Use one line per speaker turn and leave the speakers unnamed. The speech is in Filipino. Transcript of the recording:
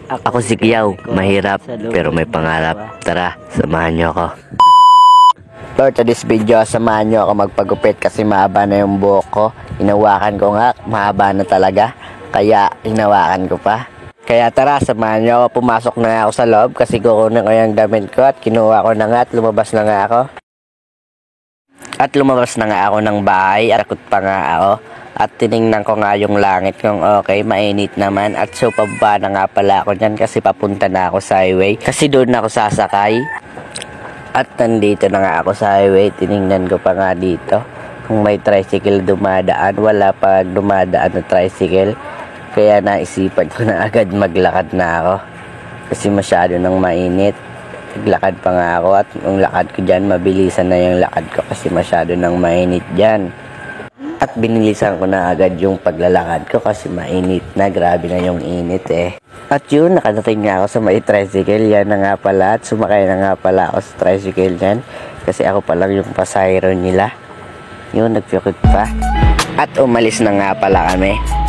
Ako si Kiyaw, mahirap pero may pangarap. Tara, samahan niyo ako. For today's video, samahan niyo ako magpagupit kasi mahaba na yung buhok ko. Hinawakan ko nga, mahaba na talaga. Kaya hinawakan ko pa. Kaya tara, samahan niyo ako. Pumasok na ako sa loob kasi kukunin ko yung damit ko at kinuha ko na nga at lumabas na nga ako. At lumabas na nga ako ng bahay at takot pa nga ako. At tiningnan ko nga yung langit kung okay, mainit naman. At so pababa na nga pala ako dyan kasi papunta na ako sa highway. Kasi doon ako sasakay. At nandito na nga ako sa highway. Tiningnan ko pa nga dito kung may tricycle dumadaan. Wala pa dumadaan na tricycle. Kaya naisipan ko na agad maglakad na ako. Kasi masyado nang mainit. Naglakad pa nga ako at yung lakad ko dyan, mabilisan na yung lakad ko kasi masyado nang mainit dyan. At binilisan ko na agad yung paglalakad ko kasi mainit na, grabe na yung init eh. At yun, nakadating nga ako sa may tricycle, yan na nga pala at sumakay na nga pala ako sa tricycle dyan. Kasi ako pa lang yung pasahero nila. Yun, nagpikot pa. At umalis na nga pala kami.